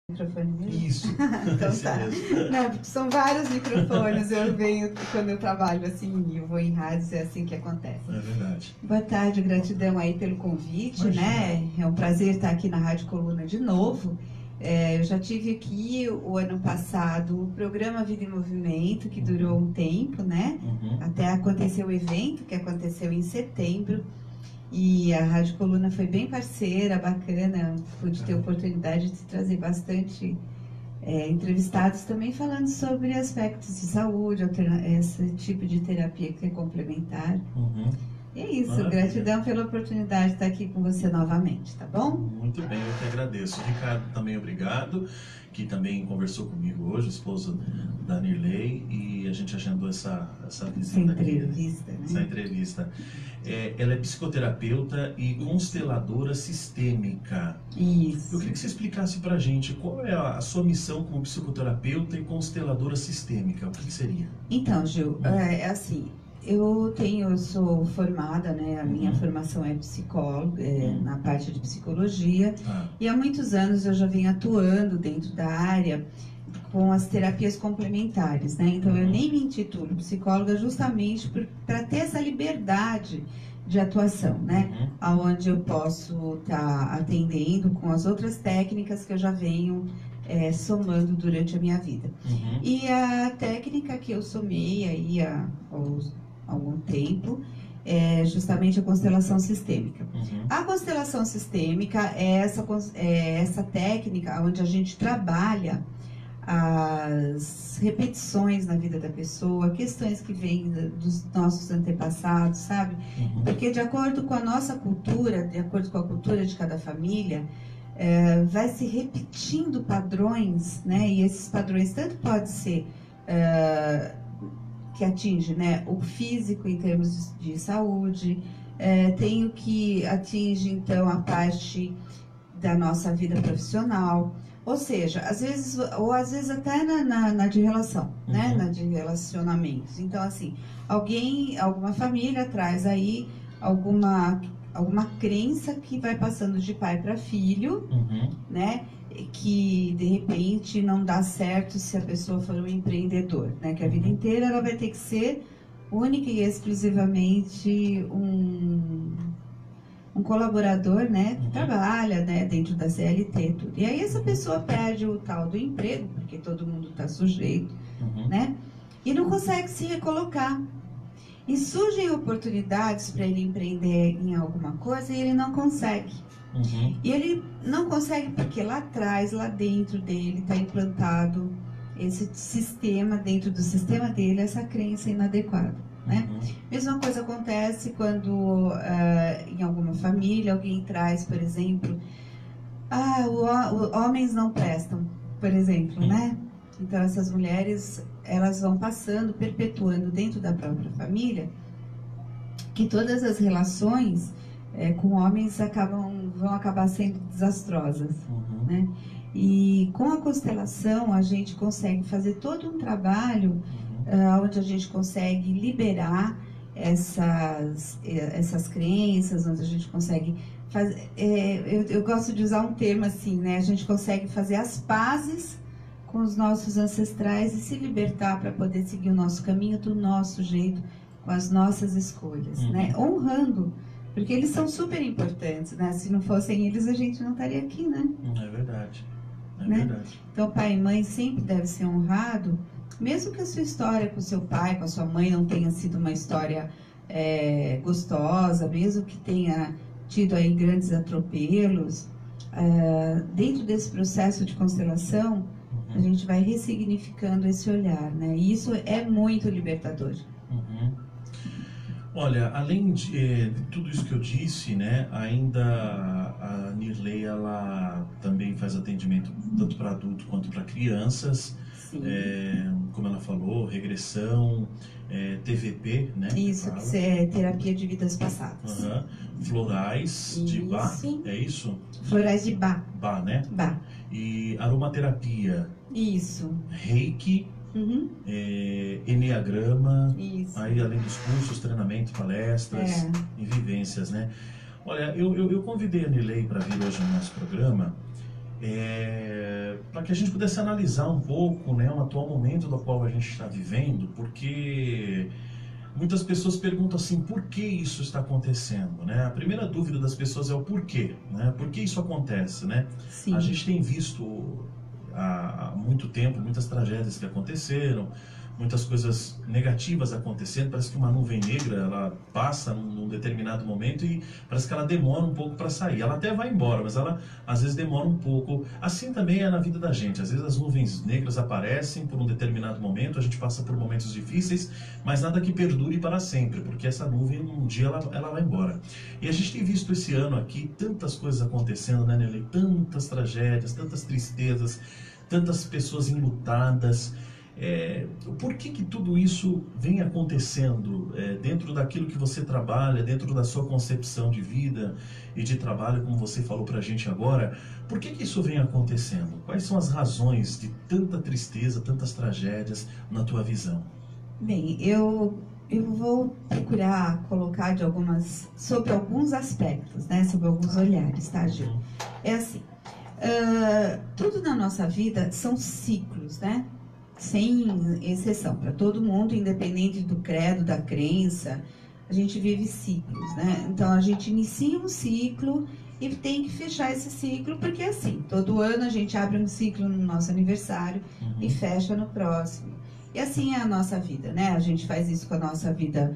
Microfone mesmo? Isso. Então tá. Não, porque são vários microfones. Eu venho, quando eu trabalho assim, eu vou em rádios, é assim que acontece. É verdade. Boa tarde, gratidão aí pelo convite, né? É um prazer estar aqui na Rádio Coluna de novo. Eu já tive aqui o ano passado o programa Vida em Movimento, que durou um tempo, né? Até acontecer o evento, que aconteceu em setembro. E a Rádio Coluna foi bem parceira, bacana, pude ter a oportunidade de trazer bastante entrevistados também falando sobre aspectos de saúde, esse tipo de terapia que é complementar. E é isso, gratidão pela oportunidade de estar aqui com você novamente, tá bom? Muito bem, eu que agradeço. Ricardo, também obrigado, que também conversou comigo hoje, esposa da Nirley, e a gente agendou essa visita entrevista, aqui, né? Essa entrevista. Ela é psicoterapeuta e consteladora sistêmica. Isso. Eu queria que você explicasse pra gente qual é a sua missão como psicoterapeuta e consteladora sistêmica. O que seria? Então, Gil, é assim, eu sou formada, né? A minha formação é psicóloga, na parte de psicologia, e há muitos anos eu já venho atuando dentro da área com as terapias complementares, né? Então eu nem me intitulo psicóloga justamente para ter essa liberdade de atuação, né? Onde eu posso estar atendendo com as outras técnicas que eu já venho somando durante a minha vida. E a técnica que eu somei aí há algum tempo é justamente a constelação sistêmica. A constelação sistêmica é essa técnica onde a gente trabalha as repetições na vida da pessoa, questões que vêm dos nossos antepassados, sabe? Porque de acordo com a nossa cultura, de acordo com a cultura de cada família, vai se repetindo padrões, né? E esses padrões tanto pode ser que atinge, né, o físico em termos de saúde, tem o que atinge então a parte da nossa vida profissional. Ou seja, às vezes até na de relação, né? Na de relacionamentos. Então, assim, alguma família traz aí alguma crença que vai passando de pai para filho, né? Que de repente não dá certo se a pessoa for um empreendedor, né? Que a vida inteira ela vai ter que ser única e exclusivamente um colaborador, né, que trabalha, né, dentro da CLT, tudo. E aí essa pessoa perde o tal do emprego, porque todo mundo está sujeito, né, e não consegue se recolocar. E surgem oportunidades para ele empreender em alguma coisa e ele não consegue. E ele não consegue porque lá atrás, lá dentro dele, está implantado esse sistema, dentro do sistema dele, essa crença inadequada. Né? Mesma coisa acontece quando em alguma família alguém traz, por exemplo, homens não prestam, por exemplo, né? Então essas mulheres elas vão passando, perpetuando dentro da própria família que todas as relações com homens vão acabar sendo desastrosas, né? E com a constelação a gente consegue fazer todo um trabalho onde a gente consegue liberar essas crenças, onde a gente consegue fazer... eu gosto de usar um termo assim, né? A gente consegue fazer as pazes com os nossos ancestrais e se libertar para poder seguir o nosso caminho do nosso jeito, com as nossas escolhas, né? Honrando, porque eles são super importantes, né? Se não fossem eles, a gente não estaria aqui, né? É verdade. Verdade. Então, pai e mãe sempre deve ser honrado, mesmo que a sua história com seu pai, com a sua mãe não tenha sido uma história gostosa, mesmo que tenha tido aí grandes atropelos, dentro desse processo de constelação, a gente vai ressignificando esse olhar, né? E isso é muito libertador. Olha, além de tudo isso que eu disse, né, ainda a Nirley, ela também faz atendimento tanto para adulto quanto para crianças. Como ela falou, regressão, TVP, né? Isso, que é terapia de vidas passadas. Florais de Bach, é isso? Florais de Bach. Bach, né? Bach. E aromaterapia. Isso. Reiki. Enneagrama. Isso. Aí, além dos cursos, treinamento, palestras e vivências, né? Olha, eu convidei a Nirley para vir hoje no nosso programa para que a gente pudesse analisar um pouco, né, o atual momento do qual a gente está vivendo, porque muitas pessoas perguntam assim, por que isso está acontecendo, né? A primeira dúvida das pessoas é o porquê, né? Por que isso acontece, né? Sim. A gente tem visto há muito tempo muitas tragédias que aconteceram, muitas coisas negativas acontecendo. Parece que uma nuvem negra, ela passa num determinado momento e parece que ela demora um pouco para sair. Ela até vai embora, mas ela às vezes demora um pouco. Assim também é na vida da gente. Às vezes as nuvens negras aparecem por um determinado momento, a gente passa por momentos difíceis, mas nada que perdure para sempre, porque essa nuvem um dia ela vai embora. E a gente tem visto esse ano aqui tantas coisas acontecendo, né, Nelly? Tantas tragédias, tantas tristezas, tantas pessoas enlutadas. Por que tudo isso vem acontecendo dentro daquilo que você trabalha, dentro da sua concepção de vida e de trabalho, como você falou para a gente agora? Por que isso vem acontecendo? Quais são as razões de tanta tristeza, tantas tragédias na tua visão? Bem, eu vou procurar colocar sobre alguns aspectos, né? Sobre alguns olhares, tá, Gil? É assim, tudo na nossa vida são ciclos, né? Sem exceção, para todo mundo, independente do credo, da crença, a gente vive ciclos, né? Então a gente inicia um ciclo e tem que fechar esse ciclo, porque assim, todo ano a gente abre um ciclo no nosso aniversário e fecha no próximo. E assim é a nossa vida, né? A gente faz isso com a nossa vida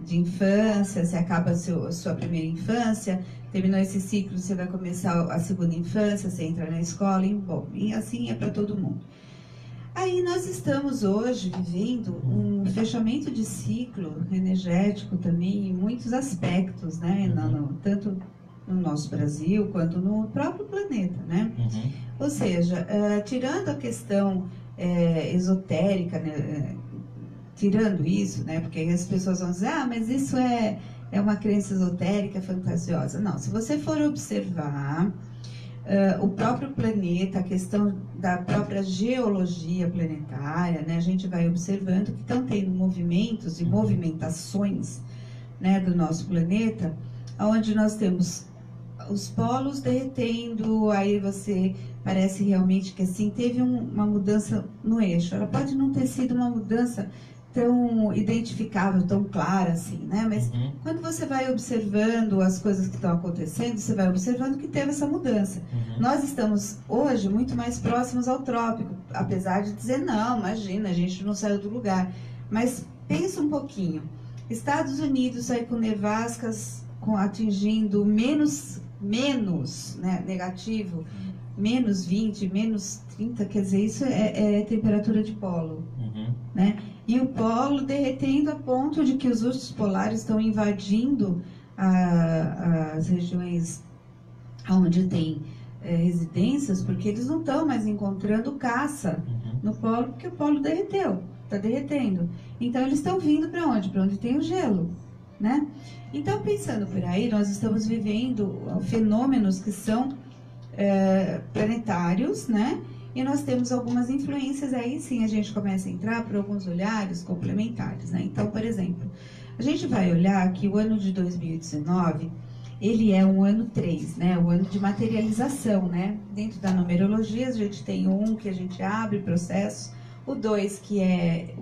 de infância, você acaba a sua primeira infância, terminou esse ciclo, você vai começar a segunda infância, você entra na escola, e assim é para todo mundo. Aí nós estamos hoje vivendo um fechamento de ciclo energético também em muitos aspectos, né? Tanto no nosso Brasil quanto no próprio planeta, né? Ou seja, tirando a questão esotérica, né? Tirando isso, né? Porque aí as pessoas vão dizer, mas isso é uma crença esotérica, fantasiosa. Não, se você for observar o próprio planeta, a questão da própria geologia planetária, né? A gente vai observando que estão tendo movimentos e movimentações, né, do nosso planeta, onde nós temos os polos derretendo, aí você parece realmente que assim, teve uma mudança no eixo. Ela pode não ter sido uma mudança tão identificável, tão clara assim, né? Mas quando você vai observando as coisas que estão acontecendo, você vai observando que teve essa mudança. Nós estamos hoje muito mais próximos ao trópico, apesar de dizer, não, imagina, a gente não saiu do lugar. Mas pensa um pouquinho, Estados Unidos aí com nevascas atingindo menos, né, negativo, menos 20, menos 30, quer dizer, isso é temperatura de polo, né? E o polo derretendo a ponto de que os ursos polares estão invadindo as regiões onde tem residências, porque eles não estão mais encontrando caça no polo, porque o polo derreteu, está derretendo. Então eles estão vindo para onde? Para onde tem o gelo, né? Então, pensando por aí, nós estamos vivendo fenômenos que são planetários, né? E nós temos algumas influências, aí sim a gente começa a entrar por alguns olhares complementares, né? Então, por exemplo, a gente vai olhar que o ano de 2019, ele é um ano 3, né? O ano de materialização, né? Dentro da numerologia, a gente tem o 1 que a gente abre processo, o 2 que é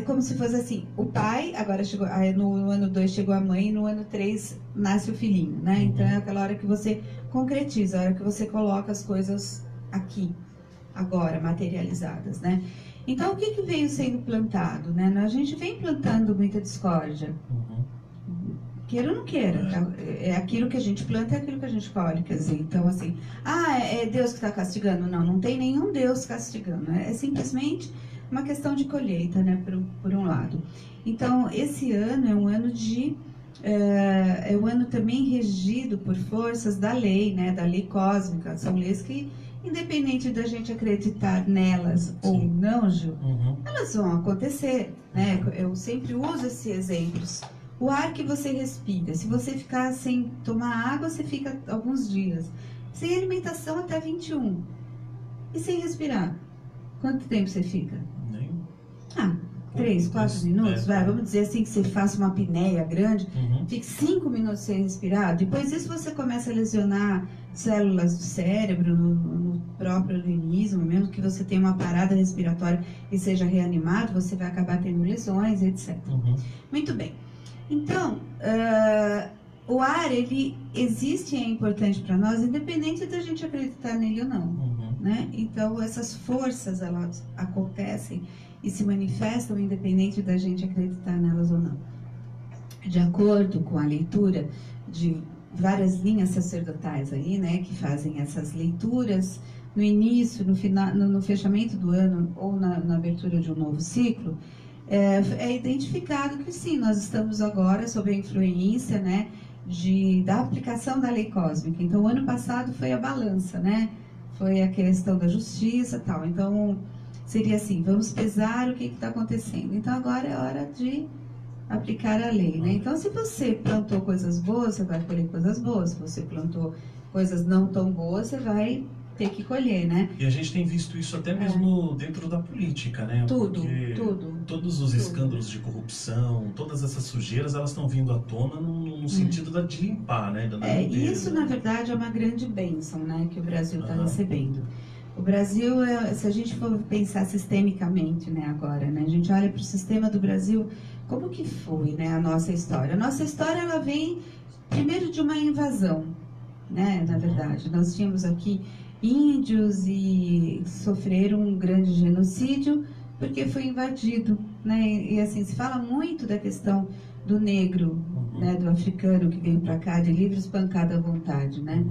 como se fosse assim, o pai, agora chegou, no ano 2 chegou a mãe, e no ano 3 nasce o filhinho, né? Então é aquela hora que você concretiza, a hora que você coloca as coisas aqui, agora, materializadas, né? Então, o que veio sendo plantado, né? A gente vem plantando muita discórdia. Queira ou não queira, é aquilo que a gente planta, é aquilo que a gente colhe, quer dizer, então assim, é Deus que está castigando? Não, não tem nenhum Deus castigando, é simplesmente uma questão de colheita, né, por um lado. Então, esse ano é um ano é um ano também regido por forças da lei, né, da lei cósmica. São leis que, independente da gente acreditar nelas ou não, Gil, elas vão acontecer, né? Eu sempre uso esses exemplos. O ar que você respira, se você ficar sem tomar água, você fica alguns dias. Sem alimentação até 21. E sem respirar, quanto tempo você fica? 3, 4 minutos, vamos dizer assim que você faça uma apneia grande, fique 5 minutos sem respirar, depois disso você começa a lesionar células do cérebro, no próprio organismo, mesmo que você tenha uma parada respiratória e seja reanimado, você vai acabar tendo lesões, etc. Muito bem. Então, o ar, ele existe e é importante para nós, independente da gente acreditar nele ou não. Né? Então, essas forças, elas acontecem e se manifestam independente da gente acreditar nelas ou não. De acordo com a leitura de várias linhas sacerdotais aí, né, que fazem essas leituras no início, no final, no fechamento do ano ou na abertura de um novo ciclo, é identificado que sim, nós estamos agora sob a influência, né, da aplicação da lei cósmica. Então, o ano passado foi a balança, né? Foi a questão da justiça e tal. Então, seria assim, vamos pesar o que está acontecendo. Então, agora é hora de aplicar a lei, né? Então, se você plantou coisas boas, você vai colher coisas boas. Se você plantou coisas não tão boas, você vai ter que colher, né? E a gente tem visto isso até mesmo dentro da política, né? Tudo. Todos os escândalos de corrupção, todas essas sujeiras, elas estão vindo à tona no sentido de limpar, né? Isso, na verdade, é uma grande bênção, né? Que o Brasil está recebendo. O Brasil, se a gente for pensar sistemicamente, né, agora, né? A gente olha para o sistema do Brasil, como que foi, né, a nossa história? A nossa história, ela vem primeiro de uma invasão, né? Na verdade, nós tínhamos aqui índios e sofreram um grande genocídio porque foi invadido, né? E assim, se fala muito da questão do negro, né, do africano que veio para cá de livre espancada à vontade, né?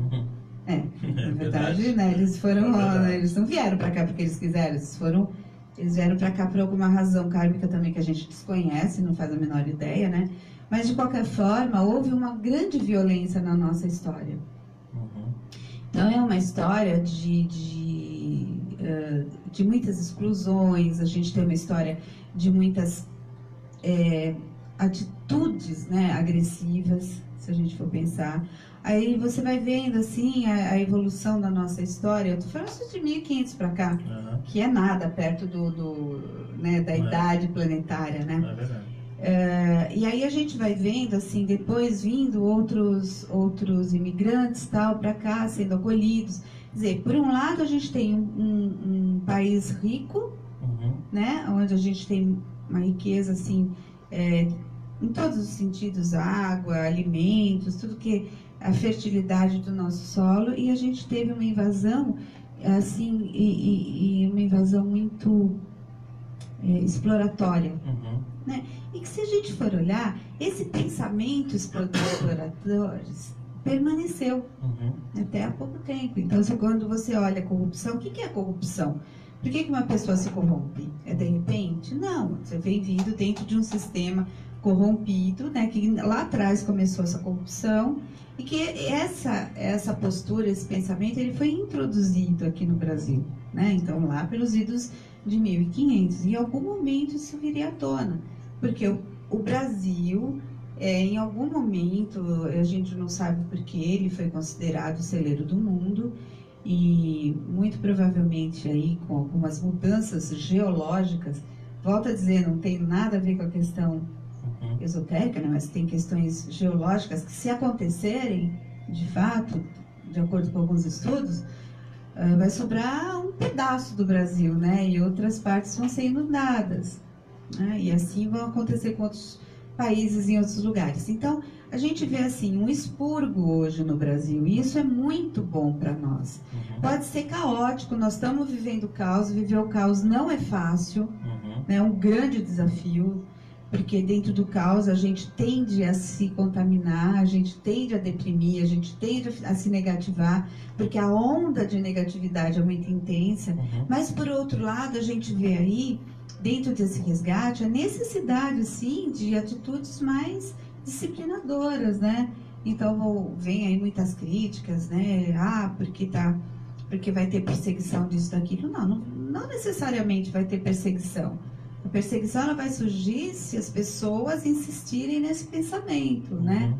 Na verdade, né, eles não vieram para cá porque eles quiseram, eles vieram para cá por alguma razão kármica também que a gente desconhece, não faz a menor ideia, né? Mas de qualquer forma, houve uma grande violência na nossa história. Então, é uma história de muitas exclusões, a gente tem uma história de muitas atitudes, né, agressivas, se a gente for pensar. Aí você vai vendo, assim, a evolução da nossa história. Eu tô falando isso de 1500 para cá, que é nada perto da idade planetária, né? É verdade. E aí a gente vai vendo, assim, depois vindo outros imigrantes, tal, para cá, sendo acolhidos. Quer dizer, por um lado a gente tem um país rico, né, onde a gente tem uma riqueza, assim, em todos os sentidos, água, alimentos, tudo que a fertilidade do nosso solo, e a gente teve uma invasão, assim, e uma invasão muito exploratória, né? E que se a gente for olhar, esse pensamento explorador permaneceu até há pouco tempo. Então, quando você olha a corrupção, o que é corrupção? Por que uma pessoa se corrompe? É de repente? Não, você vem vindo dentro de um sistema corrompido, né, que lá atrás começou essa corrupção, e que essa postura, esse pensamento, ele foi introduzido aqui no Brasil, né? Então, lá pelos idos de 1500, em algum momento isso viria à tona, porque o Brasil, em algum momento, a gente não sabe porque ele foi considerado o celeiro do mundo, e muito provavelmente aí com algumas mudanças geológicas, volto a dizer, não tem nada a ver com a questão esotérica, né? Mas tem questões geológicas que, se acontecerem, de fato, de acordo com alguns estudos, vai sobrar um pedaço do Brasil, né? E outras partes vão ser inundadas, né? E assim vão acontecer com outros países em outros lugares. Então, a gente vê assim um expurgo hoje no Brasil, e isso é muito bom para nós. Pode ser caótico, nós estamos vivendo caos, viver o caos não é fácil, né? É um grande desafio, porque dentro do caos a gente tende a se contaminar, a gente tende a deprimir, a gente tende a se negativar, porque a onda de negatividade é muito intensa. Mas, por outro lado, a gente vê aí, dentro desse resgate, a necessidade, sim, de atitudes mais disciplinadoras, né? Então, vem aí muitas críticas, né? Porque vai ter perseguição disso, daquilo. Não necessariamente vai ter perseguição. A perseguição, ela vai surgir se as pessoas insistirem nesse pensamento, né?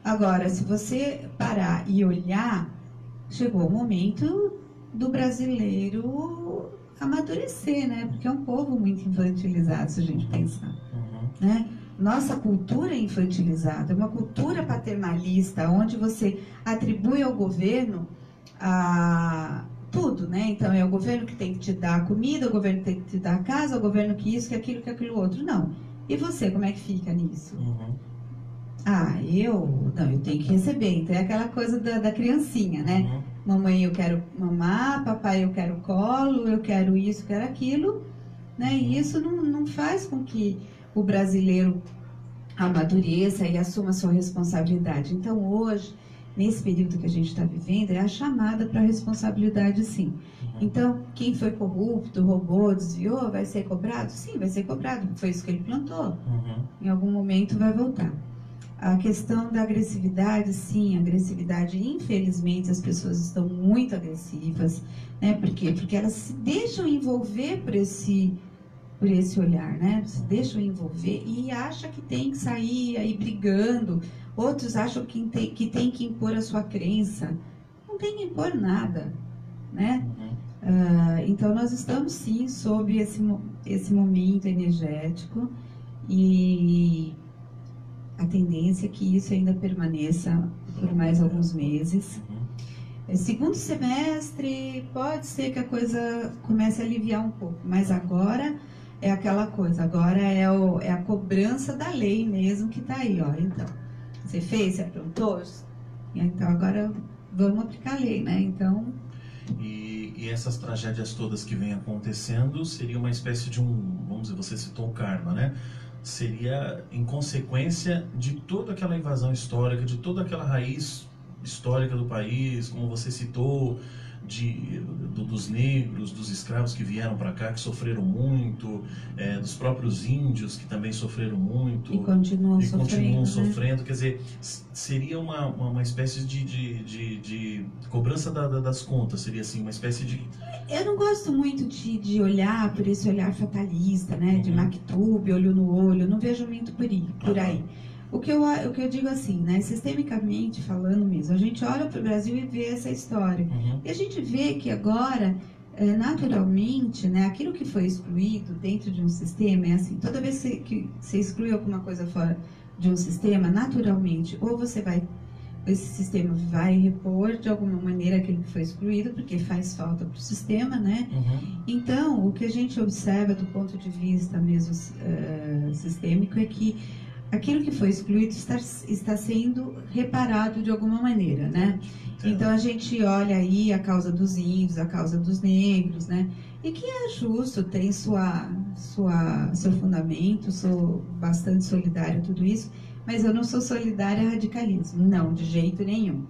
Agora, se você parar e olhar, chegou o momento do brasileiro amadurecer, né? Porque é um povo muito infantilizado, se a gente pensar, né? Nossa cultura é infantilizada, é uma cultura paternalista, onde você atribui ao governo tudo, né? Então, é o governo que tem que te dar a comida, o governo que tem que te dar a casa, o governo que isso, que aquilo, que aquilo outro. Não. E você, como é que fica nisso? Eu tenho que receber. Então, é aquela coisa da criancinha, né? Mamãe, eu quero mamar, papai, eu quero colo, eu quero isso, quero aquilo, né? E isso não faz com que o brasileiro amadureça e assuma a sua responsabilidade. Então, hoje, nesse período que a gente está vivendo, é a chamada para a responsabilidade, sim. Então, quem foi corrupto, roubou, desviou, vai ser cobrado? Sim, vai ser cobrado. Foi isso que ele plantou. Em algum momento vai voltar. A questão da agressividade, sim, agressividade, infelizmente, as pessoas estão muito agressivas, né? Por quê? Porque elas se deixam envolver por esse olhar, né? Se deixam envolver e acham que tem que sair aí brigando. Outros acham que tem que impor a sua crença. Não tem que impor nada, né? Então, nós estamos, sim, sob esse momento energético e a tendência é que isso ainda permaneça por mais alguns meses. Segundo semestre, pode ser que a coisa comece a aliviar um pouco, mas agora é aquela coisa, agora é a cobrança da lei mesmo que está aí, ó. Então, você fez, você aprontou? Então, agora vamos aplicar a lei, né? Então... E essas tragédias todas que vêm acontecendo seria uma espécie de vamos dizer, você citou o karma, né? Seria em consequência de toda aquela invasão histórica, de toda aquela raiz histórica do país, como você citou, dos negros, dos escravos que vieram para cá, que sofreram muito, dos próprios índios que também sofreram muito e continuam sofrendo, né? Quer dizer, seria uma espécie de cobrança das contas, seria assim, uma espécie de... Eu não gosto muito de olhar por esse olhar fatalista, né? De Maktub, olho no olho, eu não vejo muito por aí. O que eu digo assim, né, sistemicamente falando mesmo, a gente olha para o Brasil e vê essa história. E a gente vê que agora, naturalmente, né, aquilo que foi excluído dentro de um sistema é assim, toda vez que você exclui alguma coisa fora de um sistema, naturalmente, ou esse sistema vai repor de alguma maneira aquilo que foi excluído, porque faz falta para o sistema, né? Então, o que a gente observa do ponto de vista mesmo sistêmico é que aquilo que foi excluído está sendo reparado de alguma maneira, né? Então a gente olha aí a causa dos índios, a causa dos negros, né? E que é justo, tem seu fundamento, sou bastante solidária a tudo isso, mas eu não sou solidária a radicalismo, não, de jeito nenhum.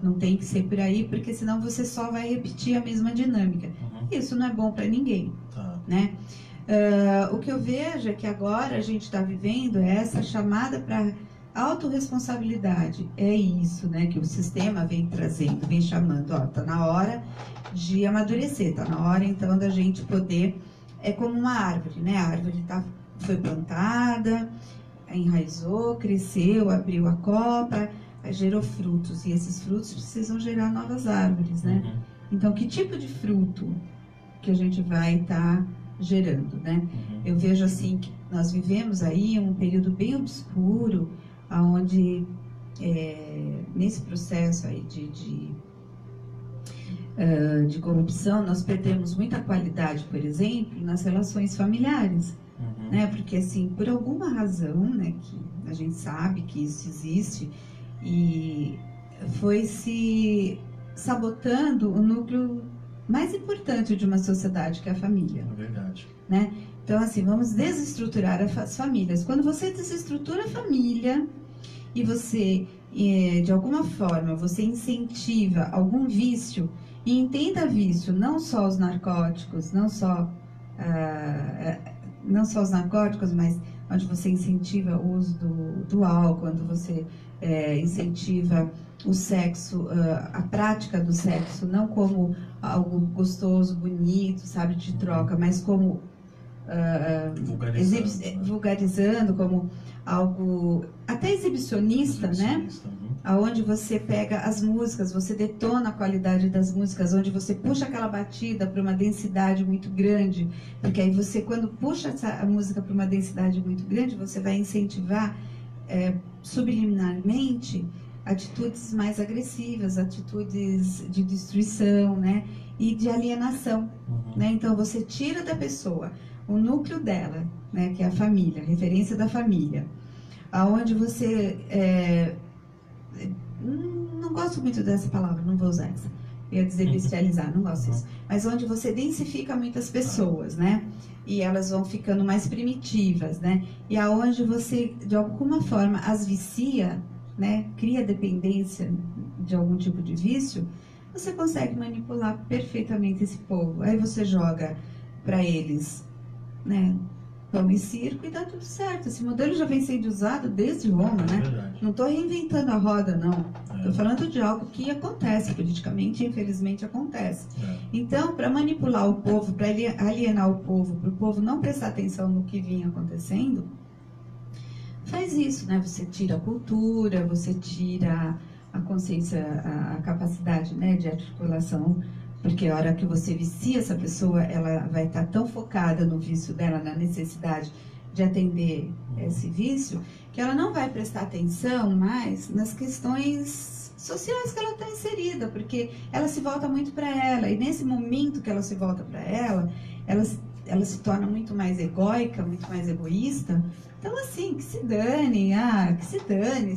Não tem que ser por aí, porque senão você só vai repetir a mesma dinâmica. Isso não é bom para ninguém, né? O que eu vejo é que agora a gente está vivendo essa chamada para autorresponsabilidade. É isso, né, que o sistema vem trazendo, vem chamando. Está na hora de amadurecer, está na hora então da gente poder... É como uma árvore, né? A árvore foi plantada, enraizou, cresceu, abriu a copa, gerou frutos. E esses frutos precisam gerar novas árvores, né? Então, que tipo de fruto que a gente vai estar gerando, né? Eu vejo assim que nós vivemos aí um período bem obscuro, onde nesse processo aí de corrupção nós perdemos muita qualidade, por exemplo, nas relações familiares, né? Porque assim, por alguma razão, né, que a gente sabe que isso existe, e foi se sabotando o núcleo mais importante de uma sociedade, que é a família. É verdade. Né? Então, assim, vamos desestruturar as famílias. Quando você desestrutura a família e você, de alguma forma, você incentiva algum vício, e entenda vício, não só os narcóticos, não só os narcóticos, mas onde você incentiva o uso do álcool, quando você incentiva o sexo, a prática do sexo, não como algo gostoso, bonito, sabe, de troca, mas como vulgarizando, como algo até exibicionista, né? aonde você pega as músicas, você detona a qualidade das músicas, onde você puxa aquela batida para uma densidade muito grande, porque aí você, quando puxa a música para uma densidade muito grande, você vai incentivar subliminarmente atitudes mais agressivas, atitudes de destruição, né, e de alienação, né? Então você tira da pessoa o núcleo dela, né, que é a família, a referência da família, aonde você não gosto muito dessa palavra, não vou usar essa. Eu ia dizer bestializar, não gosto disso. Mas onde você densifica muitas pessoas, né? E elas vão ficando mais primitivas, né? E aonde você, de alguma forma, as vicia, né? Cria dependência de algum tipo de vício, você consegue manipular perfeitamente esse povo. Aí você joga para eles, né, pão e circo, e dá tudo certo. Esse modelo já vem sendo usado desde Roma, né? Não estou reinventando a roda, não. Estou falando de algo que acontece politicamente, infelizmente acontece. Então, para manipular o povo, para alienar o povo, para o povo não prestar atenção no que vinha acontecendo, faz isso, né? Você tira a cultura, você tira a consciência, a capacidade, né, de articulação, porque a hora que você vicia essa pessoa, ela vai estar tão focada no vício dela, na necessidade de atender esse vício, que ela não vai prestar atenção mais nas questões sociais que ela está inserida, porque ela se volta muito para ela, e nesse momento que ela se volta para ela se torna muito mais egóica, muito mais egoísta. Então, assim, que se dane,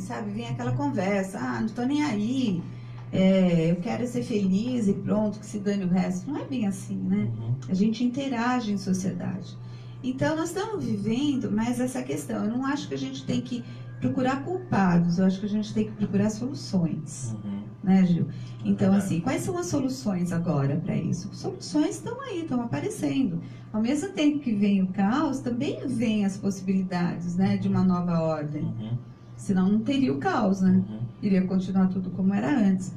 sabe? Vem aquela conversa, não estou nem aí, eu quero ser feliz e pronto, que se dane o resto. Não é bem assim, né? A gente interage em sociedade. Então, nós estamos vivendo mais essa questão. Eu não acho que a gente tem que procurar culpados, eu acho que a gente tem que procurar soluções. Né, Gil? Então, assim, quais são as soluções agora para isso? Soluções estão aí, estão aparecendo. Ao mesmo tempo que vem o caos, também vem as possibilidades, né, de uma nova ordem. Senão não teria o caos, né? Iria continuar tudo como era antes.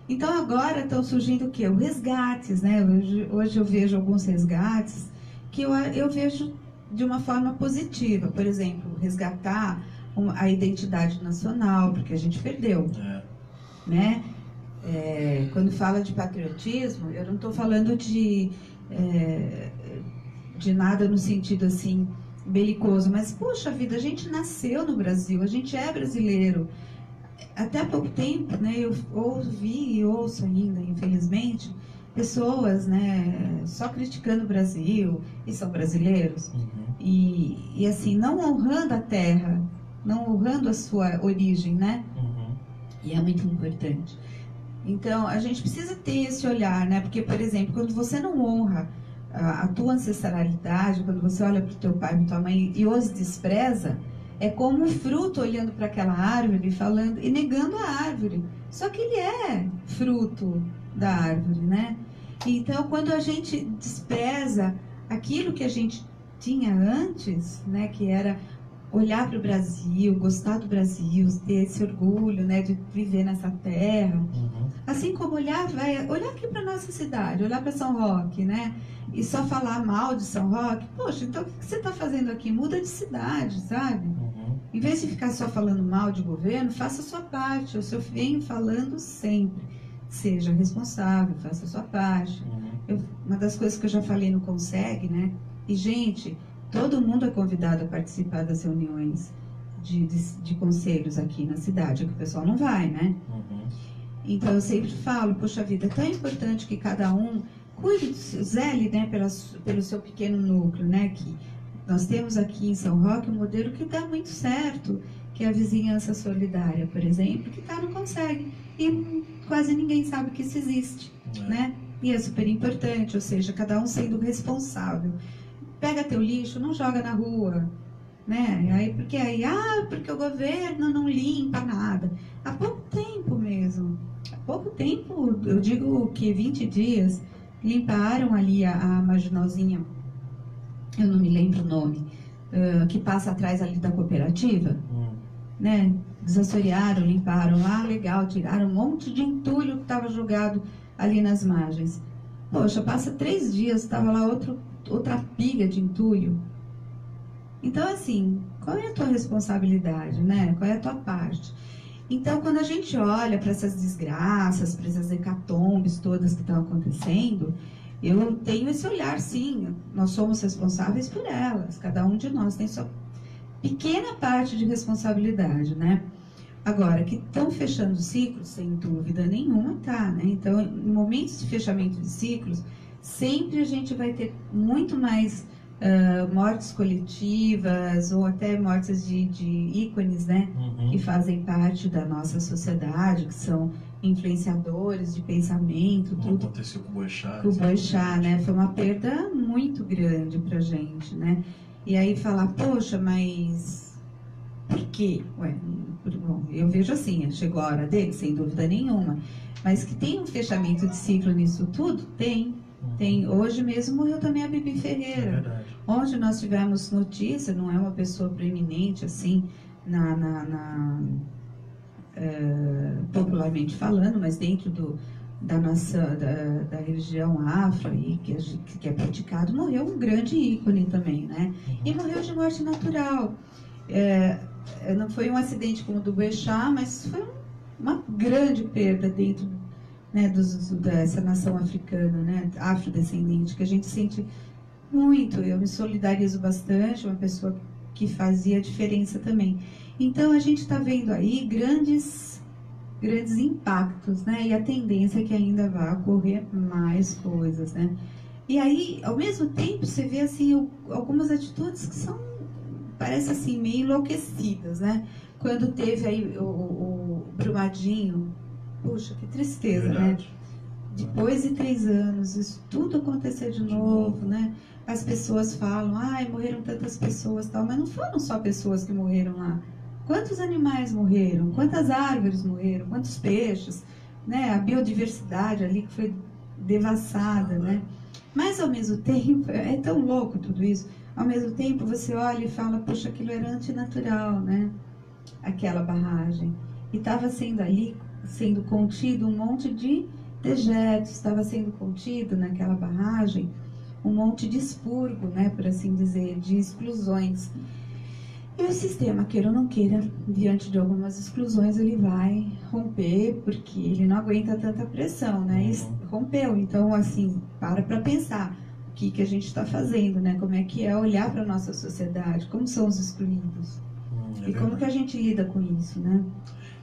Então, agora estão surgindo o quê? Os resgates, né? Hoje eu vejo alguns resgates que eu vejo de uma forma positiva. Por exemplo, resgatar a identidade nacional, porque a gente perdeu, né? Quando fala de patriotismo, eu não estou falando de nada no sentido assim belicoso, mas poxa vida, a gente nasceu no Brasil, a gente é brasileiro. Até há pouco tempo, né, eu ouvi e ouço ainda, infelizmente, pessoas, né, só criticando o Brasil, e são brasileiros, e assim, não honrando a terra, não honrando a sua origem, né? E é muito importante. Então, a gente precisa ter esse olhar, né? Porque, por exemplo, quando você não honra a tua ancestralidade, quando você olha para o teu pai e tua mãe e os despreza, é como um fruto olhando para aquela árvore falando, e negando a árvore. Só que ele é fruto da árvore, né? Então, quando a gente despreza aquilo que a gente tinha antes, né? Que era olhar para o Brasil, gostar do Brasil, ter esse orgulho, né, de viver nessa terra. Assim como olhar aqui para nossa cidade, olhar para São Roque, né, e só falar mal de São Roque. Poxa, então o que você está fazendo aqui? Muda de cidade, sabe? Em vez de ficar só falando mal de governo, faça a sua parte. Eu venho falando sempre. Seja responsável, faça a sua parte. Uma das coisas que eu já falei no Consegue, né, e gente, todo mundo é convidado a participar das reuniões de conselhos aqui na cidade, que o pessoal não vai, né? Então eu sempre falo, poxa vida, é tão importante que cada um cuide, zele, né, pelo seu pequeno núcleo, né? Que nós temos aqui em São Roque um modelo que dá muito certo, que é a vizinhança solidária, por exemplo, que não consegue. E quase ninguém sabe que isso existe, né? E é super importante, ou seja, cada um sendo responsável. Pega teu lixo, não joga na rua, né? Porque o governo não limpa nada. Há pouco tempo mesmo, há pouco tempo, eu digo que 20 dias, limparam ali a marginalzinha, eu não me lembro o nome, que passa atrás ali da cooperativa, né? Desassorearam, limparam lá, legal, tiraram um monte de entulho que estava jogado ali nas margens. Poxa, passa 3 dias, estava lá outra pilha de entulho. Então, assim, qual é a tua responsabilidade, né? Qual é a tua parte? Então, quando a gente olha para essas desgraças, para essas hecatombes todas que estão acontecendo, eu tenho esse olhar, sim, nós somos responsáveis por elas, cada um de nós tem sua pequena parte de responsabilidade, né? Agora, que estão fechando ciclos, sem dúvida nenhuma, tá, né? Então, em momentos de fechamento de ciclos, sempre a gente vai ter muito mais mortes coletivas ou até mortes de ícones, né? Que fazem parte da nossa sociedade, que são influenciadores de pensamento, tudo. Aconteceu com o Boechat. Com o Boechat, né? Foi uma perda muito grande pra gente, né? E aí falar, poxa, mas por quê? Ué, bom, eu vejo assim, chegou a hora dele, sem dúvida nenhuma. Mas que tem um fechamento de ciclo nisso tudo? Tem. Tem. Hoje mesmo morreu também a Bibi Ferreira. É verdade. Onde nós tivemos notícia, não é uma pessoa preeminente, assim, popularmente falando, mas dentro da nossa da religião afro aí, que é praticado, morreu um grande ícone também, né? E morreu de morte natural. Não foi um acidente como o do Boechat, mas foi uma grande perda dentro, né, dessa nação africana, né, afrodescendente, que a gente sente muito. Eu me solidarizo bastante, uma pessoa que fazia diferença também. Então a gente está vendo aí grandes impactos, né? E a tendência é que ainda vai ocorrer mais coisas, né? E aí, ao mesmo tempo, você vê assim algumas atitudes que são, parece assim, meio enlouquecidas, né? Quando teve aí o Brumadinho, puxa, que tristeza, Verdade. né? Depois de 3 anos, isso tudo acontecer de novo, né? As pessoas falam, ai, morreram tantas pessoas, tal, mas não foram só pessoas que morreram lá. Quantos animais morreram? Quantas árvores morreram? Quantos peixes? Né? A biodiversidade ali que foi devassada, né? Mas, ao mesmo tempo, é tão louco tudo isso. Ao mesmo tempo, você olha e fala, poxa, aquilo era antinatural, né? Aquela barragem. E estava sendo contido um monte de dejetos, estava sendo contido naquela barragem um monte de expurgo, né, por assim dizer, de exclusões. E o sistema, queira ou não queira, diante de algumas exclusões, ele vai romper, porque ele não aguenta tanta pressão, né? E rompeu. Então, assim, para pensar o que a gente está fazendo, né? Como é que é olhar para a nossa sociedade, como são os excluídos. E como que a gente lida com isso, né?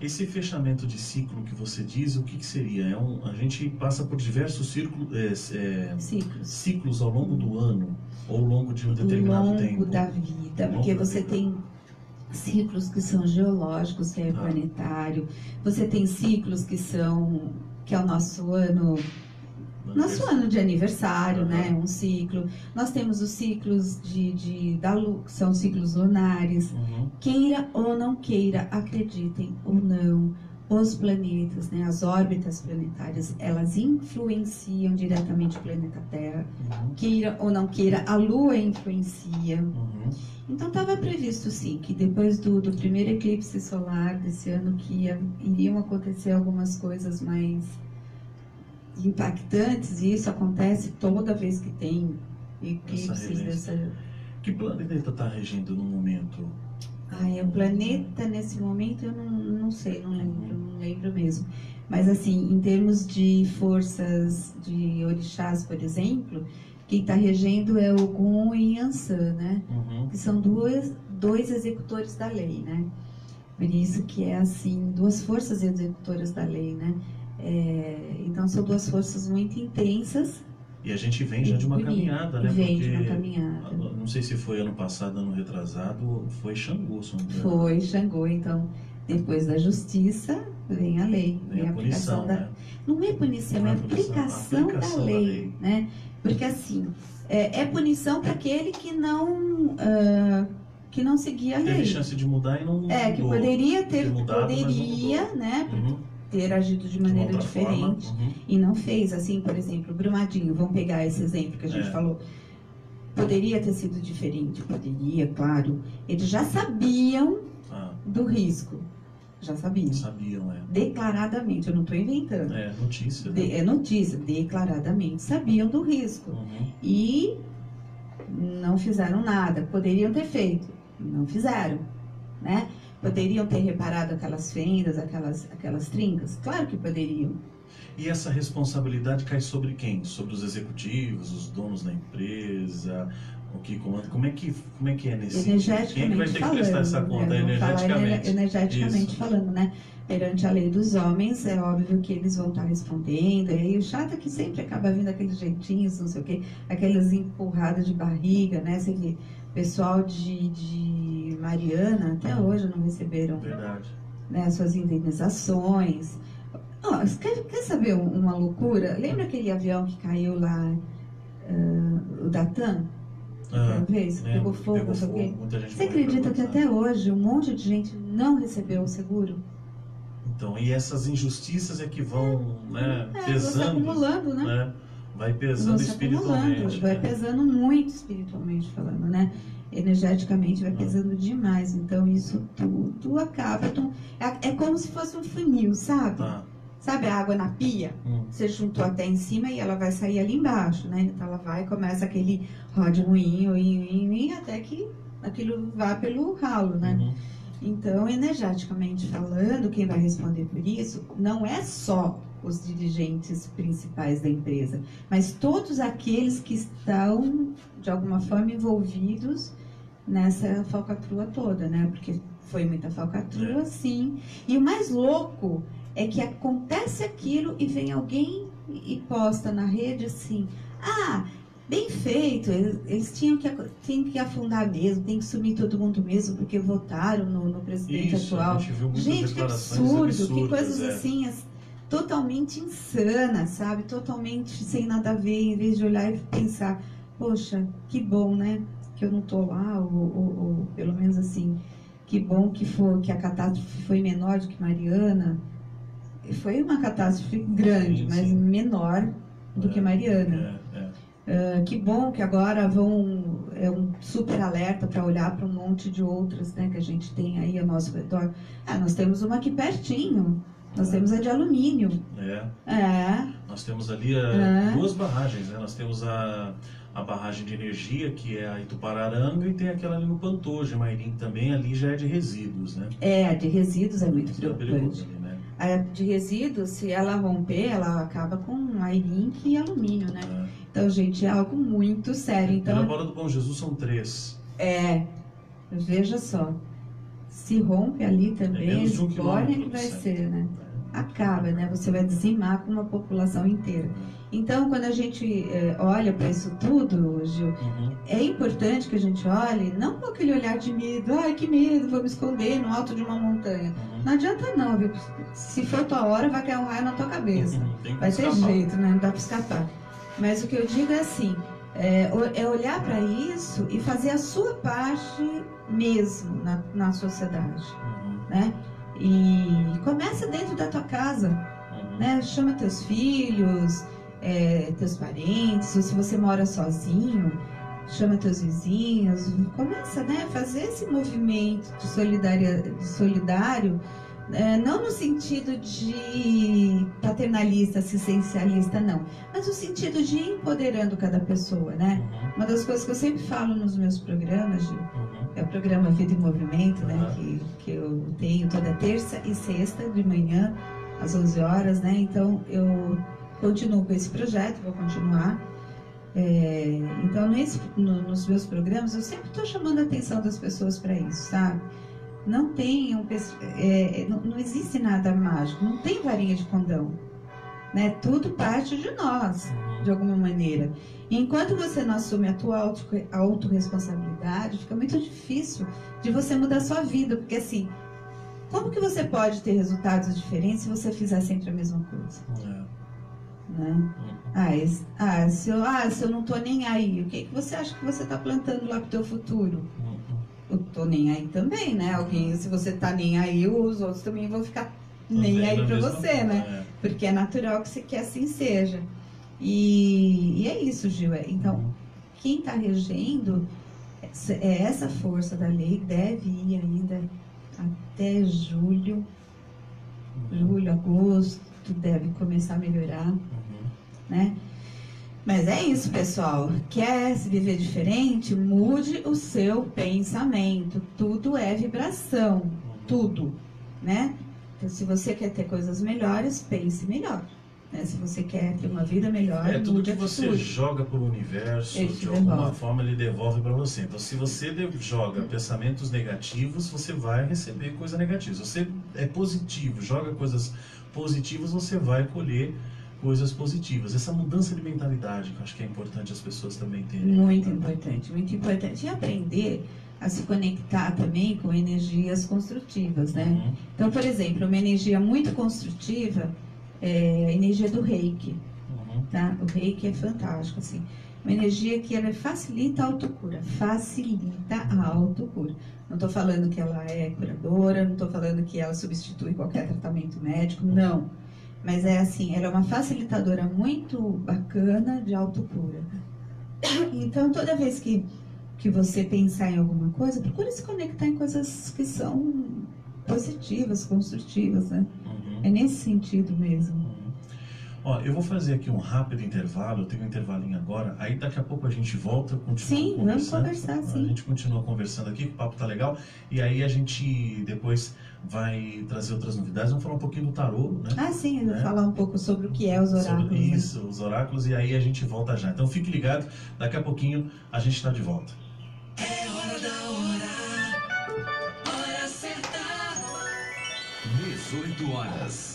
Esse fechamento de ciclo que você diz, o que seria? A gente passa por diversos ciclos ao longo do ano, ou ao longo de um determinado tempo? Ao longo da vida, porque você tem ciclos que são geológicos, que é planetário, você tem ciclos que é o nosso ano de aniversário, né? Um ciclo. Nós temos os ciclos da Lua, que são ciclos lunares. Queira ou não queira, acreditem ou não, os planetas, né? As órbitas planetárias, elas influenciam diretamente o planeta Terra. Queira ou não queira, a Lua influencia. Então estava previsto, sim, que depois do primeiro eclipse solar desse ano, que iriam acontecer algumas coisas mais impactantes, e isso acontece toda vez que tem eclipses dessa... Que planeta está regendo no momento? O planeta nesse momento eu não sei, não lembro mesmo. Mas assim, em termos de forças de orixás, por exemplo, quem está regendo é Ogum e Yansan, né? Que são dois executores da lei, né? Por isso que é assim, 2 forças executoras da lei, né? Então são 2 forças muito intensas. E a gente vem já de uma caminhada, né? De uma caminhada. Não sei se foi ano passado, ano retrasado, foi Xangô. Foi Xangô, então depois da justiça vem a lei. Vem a punição, né? Não é punição, é aplicação da lei, né? Porque assim, é punição para aquele que não seguia a lei. Teve chance de mudar e não mudou. Que poderia ter, mudado, né? Ter agido de maneira diferente e não fez. Assim, por exemplo, Brumadinho, vamos pegar esse exemplo que a gente falou. Poderia ter sido diferente, poderia, claro. Eles já sabiam do risco. Já sabiam. Declaradamente, eu não estou inventando. É notícia. Né? É notícia, declaradamente. Sabiam do risco. E não fizeram nada. Poderiam ter feito, não fizeram. Né? Poderiam ter reparado aquelas fendas, aquelas trincas? Claro que poderiam. E essa responsabilidade cai sobre quem? Sobre os executivos, os donos da empresa, o que comanda? Como é que é nesse... Energeticamente quem é que vai ter que prestar essa conta energeticamente? Energeticamente falando, né? Perante a lei dos homens, é óbvio que eles vão estar respondendo. E aí o chato é que sempre acaba vindo aqueles jeitinhos, não sei o quê, aquelas empurradas de barriga, né? Você vê, pessoal de Mariana, até hoje não receberam, né, suas indenizações. Oh, quer saber uma loucura? Lembra aquele avião que caiu lá, o da TAM? Vez, pegou fogo, não sei o quê. Você acredita que até hoje um monte de gente não recebeu o seguro? Então, e essas injustiças é que vão, né, pesando, acumulando, né? Vai pesando espiritualmente. Vai pesando muito espiritualmente falando, né? Energeticamente vai pesando demais. Então, isso tudo acaba. É como se fosse um funil, sabe? Sabe a água na pia? Você juntou até em cima e ela vai sair ali embaixo, né? Então ela vai e começa aquele rodemoinho, até que aquilo vá pelo ralo, né? Então, energeticamente falando, quem vai responder por isso não é só os dirigentes principais da empresa, mas todos aqueles que estão, de alguma forma, envolvidos nessa falcatrua toda, né? Porque foi muita falcatrua, sim. E o mais louco é que acontece aquilo e vem alguém e posta na rede assim: ah, bem feito, eles tinham que afundar mesmo, tem que sumir todo mundo mesmo, porque votaram no presidente atual. Gente, que absurdo, que coisas assim, totalmente insanas, sabe? Totalmente sem nada a ver, em vez de olhar e pensar, poxa, que bom, né? Que eu não tô lá, ou pelo menos assim, que bom que a catástrofe foi menor do que Mariana. Foi uma catástrofe grande, mas menor do que Mariana. Que bom que agora é um super alerta para olhar para um monte de outras, né, que a gente tem aí ao nosso redor. Nós temos uma aqui pertinho, nós temos a de alumínio. Nós temos ali duas barragens, né? Nós temos a barragem de energia, que é a Itupararanga, e tem aquela ali no Pantoja, Mairim também, ali já é de resíduos, né? A de resíduos é muito preocupante. A de resíduos, se ela romper, ela acaba com airink e alumínio, né? Então, gente, é algo muito sério. Então, na Bola do Bom Jesus são 3. Veja só. Se rompe ali também, olha que vai ser, né? Acaba, né? Você vai dizimar com uma população inteira. Então, quando a gente olha para isso tudo, Gil, é importante que a gente olhe, não com aquele olhar de medo, ai, que medo, vou me esconder no alto de uma montanha. Não adianta não, viu? Se for tua hora, vai cair um raio na tua cabeça. Vai ter jeito, né? Não dá para escapar. Mas o que eu digo é assim, é olhar para isso e fazer a sua parte mesmo na sociedade, né? E começa dentro da tua casa, né? Chama teus filhos, teus parentes, ou se você mora sozinho, chama teus vizinhos, começa, né, a fazer esse movimento de solidário, não no sentido de paternalista, assistencialista, não, mas no sentido de ir empoderando cada pessoa, né? Uma das coisas que eu sempre falo nos meus programas, Gil, é o programa Vida em Movimento, né, que eu tenho toda terça e sexta de manhã, às 11 horas, né? Então, eu continuo com esse projeto, vou continuar. Então, nos meus programas, eu sempre estou chamando a atenção das pessoas para isso, sabe? Não tem não existe nada mágico, não tem varinha de condão, né? Tudo parte de nós, de alguma maneira. E enquanto você não assume a tua autorresponsabilidade, fica muito difícil de você mudar a sua vida, porque assim, como que você pode ter resultados diferentes se você fizer sempre a mesma coisa? Né? Se eu não tô nem aí, o que você acha que você está plantando lá pro teu futuro? Eu tô nem aí também, né? Se você tá nem aí, os outros também vão ficar nem aí para você, né? Porque é natural que assim seja. E é isso, Gil. Então, quem está regendo essa força da lei deve ir ainda até julho, agosto, deve começar a melhorar, né? Mas é isso, pessoal. Quer se viver diferente? Mude o seu pensamento. Tudo é vibração. tudo, né? Então, se você quer ter coisas melhores, pense melhor. Né? Se você quer ter uma vida melhor, tudo que você joga para o universo, de alguma forma ele devolve para você. Então, se você joga pensamentos negativos, você vai receber coisa negativa. Se você é positivo, joga coisas positivas, você vai colher coisas positivas. Essa mudança de mentalidade, que eu acho que é importante as pessoas também terem. Muito importante, muito importante. E aprender a se conectar também com energias construtivas, né? Então, por exemplo, uma energia muito construtiva é a energia do Reiki, tá? O Reiki é fantástico, assim. Uma energia que ela facilita a autocura, facilita a autocura. Não estou falando que ela é curadora, não estou falando que ela substitui qualquer tratamento médico, não. Mas é assim, ela é uma facilitadora muito bacana de autocura. Então, toda vez que você pensar em alguma coisa, procure se conectar em coisas que são positivas, construtivas, né? É nesse sentido mesmo. Ó, eu vou fazer aqui um rápido intervalo, eu tenho um intervalinho agora, aí daqui a pouco a gente volta, continua conversando. Vamos conversar, sim. A gente continua conversando aqui, o papo tá legal, e aí a gente depois vai trazer outras novidades, vamos falar um pouquinho do tarô, né? Ah, sim, eu vou falar um pouco sobre o que é os oráculos. Sobre isso, os oráculos, e aí a gente volta já. Então fique ligado, daqui a pouquinho a gente está de volta. É hora da hora certa. 18 horas.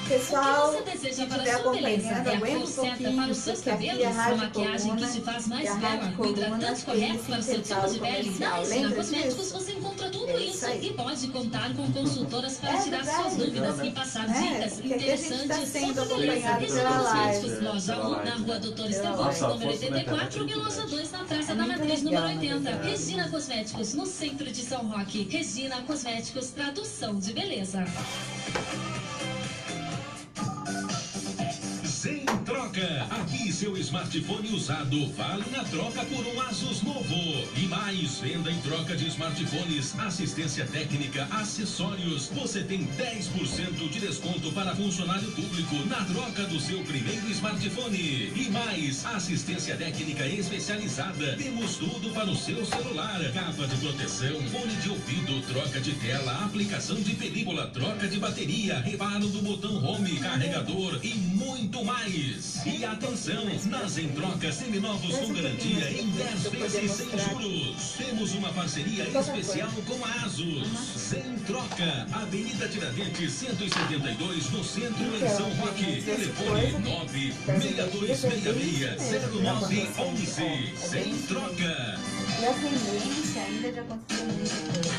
Pessoal, o que você deseja se para estiver sua beleza? acompanhando, É a aguenta cor um certa pouquinho, para os seus porque aqui cabelos, é a uma Rádio maquiagem Coluna, que se faz mais a bela, Rádio com hidratantes Coluna corretos para o seu tipo de pele. comercial. Na Regina Lembra Cosméticos disso? você encontra tudo É isso isso aí. e pode contar com consultoras para tirar suas dúvidas e passar dicas porque aqui a gente está interessantes sendo sobre beleza. acompanhado Regina pela live. Cosméticos, loja 1, na rua Doutor Estevão, número 84, e loja 2, na Praça da Matriz, número 80. Regina Cosméticos, no centro de São Roque. Regina Cosméticos, tradução de beleza. Sem troca. Aqui seu smartphone usado vale na troca por um Asus novo. E mais, venda em troca de smartphones, assistência técnica, acessórios. Você tem 10% de desconto para funcionário público na troca do seu primeiro smartphone. E mais, assistência técnica especializada. Temos tudo para o seu celular. Capa de proteção, fone de ouvido, troca de tela, aplicação de película, troca de bateria, reparo do botão home, carregador e muito mais. E atenção, nas em troca seminovos com garantia em 10 vezes sem juros. Temos uma parceria especial com a Asus. Sem troca, Avenida Tiradentes 172, no centro em São Roque. Telefone 962660911. Sem troca. E a tendência ainda de acontecer muita coisa.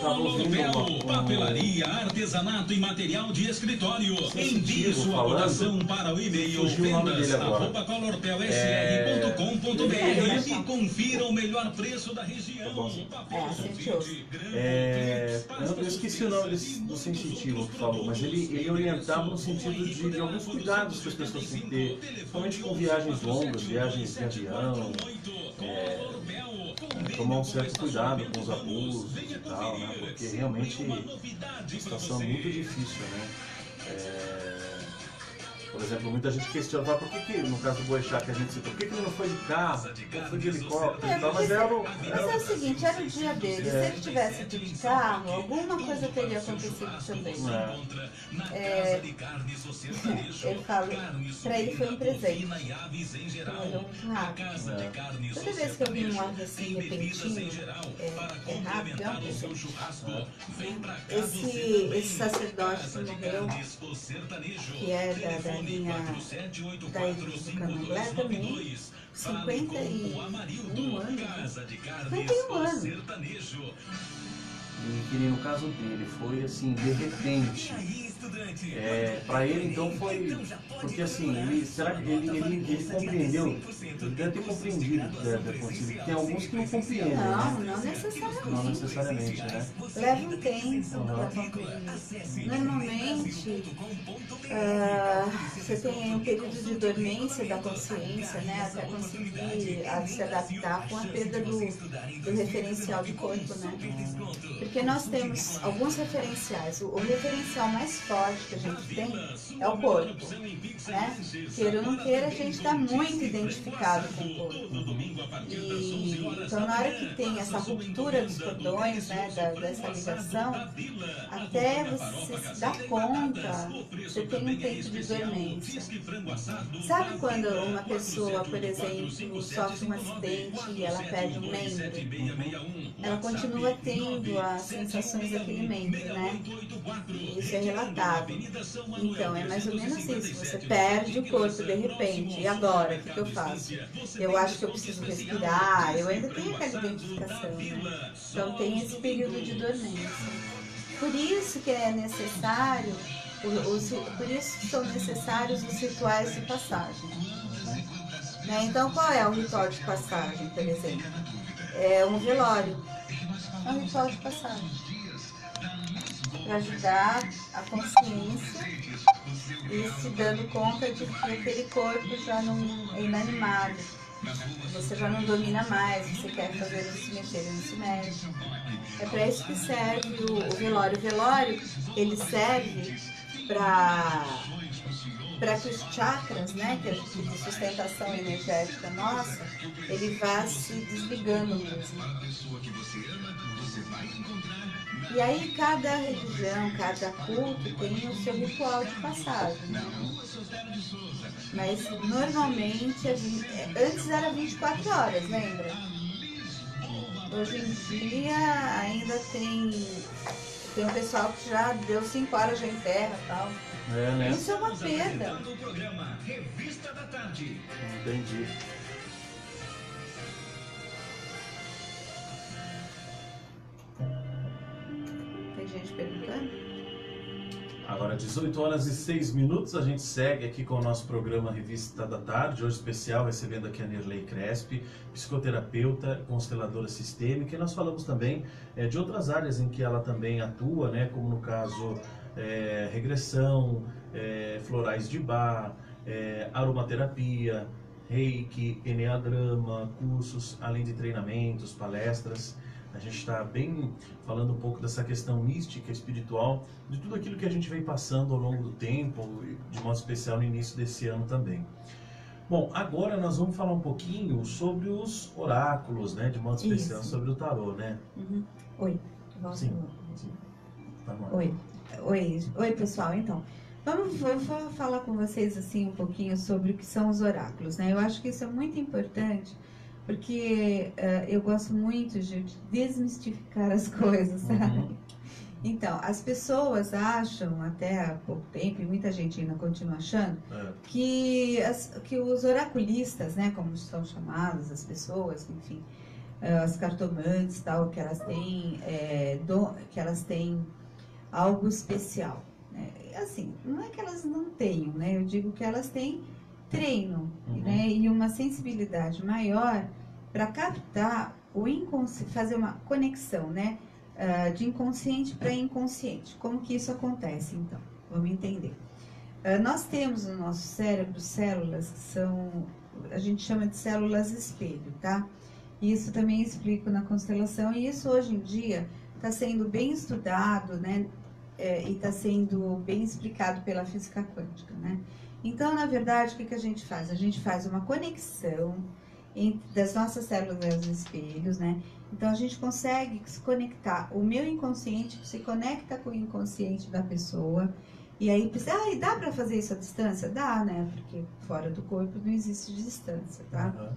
Polo Bel, papelaria, artesanato e material de escritório. Envie sua cotação para o e-mail vendas@colorpelsr.com.br e confira o melhor preço da região. Eu esqueci o nome do sensitivo que falou, mas ele orientava no sentido de alguns cuidados que as pessoas têm que ter, principalmente com viagens longas, viagens de avião, tomar um certo cuidado com os abusos e tal, né? Porque realmente a situação é muito difícil, né? Por exemplo, muita gente questiona, por que no caso do Boechat que a gente citou, por que ele não foi de carro, não foi de helicóptero e tal, mas é o seguinte, era o dia dele, se ele tivesse ido de carro, alguma coisa teria acontecido também. Eu falo, pra ele foi um presente, morreu muito rápido. Toda vez que eu vi um algo assim repentino, rápido, é um presente. Esse sacerdote que morreu, que é da linha da Ilha do Candomblé também, 51 anos. 51 anos. E que no caso dele foi assim, de repente. Para ele então foi. Porque assim, será que ele compreendeu? Ele deve ter compreendido o que deve ter acontecido. Tem alguns que não compreendem. Não necessariamente. Não necessariamente, né? Leva um tempo para compreender. Normalmente, você tem um período de dormência da consciência, né? Até conseguir se adaptar com a perda do referencial do corpo, né? Porque nós temos alguns referenciais. O referencial mais forte forte que a gente tem é o corpo, né? Queira ou não queira, a gente está muito identificado com o corpo. Então, na hora que tem essa ruptura dos cordões, né, dessa ligação, até você se dar conta, você tem um tempo de dormência. Sabe quando uma pessoa, por exemplo, sofre um acidente e ela perde um membro? Ela continua tendo as sensações daquele membro, né? Isso é relatado. Então, é mais ou menos isso. Você perde o corpo de repente. E agora? O que eu faço? Eu acho que eu preciso respirar. Eu ainda tenho aquela identificação, né? Então, tem esse período de dormência. Por isso que é necessário, por isso que são necessários os rituais de passagem. Né? Então, qual é o ritual de passagem, por exemplo? É um velório. É um ritual de passagem. Para ajudar a consciência e se dando conta de que aquele corpo já não é inanimado. Você já não domina mais, você quer fazer ele se mexer, ele não se mexe. É para isso que serve o velório. O velório, ele serve para que os chakras, né, que é de sustentação energética nossa, ele vá se desligando mesmo. E aí cada religião, cada culto tem o seu ritual de passagem, né? Mas normalmente, antes era 24 horas, lembra? Hoje em dia ainda tem um pessoal que já deu 5 horas, já enterra e tal. Né? Isso é uma perda. Entendi. Tem gente perguntando? Agora, 18 horas e 6 minutos, a gente segue aqui com o nosso programa Revista da Tarde, hoje especial, recebendo aqui a Nirley Crespi, psicoterapeuta, consteladora sistêmica, e nós falamos também de outras áreas em que ela também atua, né, como no caso regressão, florais de Bach, aromaterapia, reiki, enneagrama, cursos, além de treinamentos, palestras. A gente está bem falando um pouco dessa questão mística, espiritual, de tudo aquilo que a gente vem passando ao longo do tempo, de modo especial no início desse ano também. Bom, agora nós vamos falar um pouquinho sobre os oráculos, né? De modo especial sobre o tarô, né? Uhum. Oi. Sim. Tá bom. Oi, pessoal. Então, vou falar com vocês assim um pouquinho sobre o que são os oráculos, né? Eu acho que isso é muito importante, porque eu gosto muito de desmistificar as coisas, sabe? Uhum. Então, as pessoas acham, até há pouco tempo, e muita gente ainda continua achando, que os oraculistas, né, como são chamadas as pessoas, enfim, as cartomantes, tal, que elas têm algo especial. Né? Assim, não é que elas não tenham, né? Eu digo que elas têm treino, né, e uma sensibilidade maior para captar o inconsciente, fazer uma conexão, né, de inconsciente para inconsciente. Como que isso acontece, então? Vamos entender. Nós temos no nosso cérebro células que a gente chama de células espelho, tá? Isso também explico na constelação, e isso hoje em dia está sendo bem estudado, né, e está sendo bem explicado pela física quântica, né? Então, na verdade, o que a gente faz? A gente faz uma conexão das nossas células espelhos, né? Então, a gente consegue se conectar. O meu inconsciente se conecta com o inconsciente da pessoa. E aí, dá para fazer isso à distância? Dá, né? Porque fora do corpo não existe distância, tá?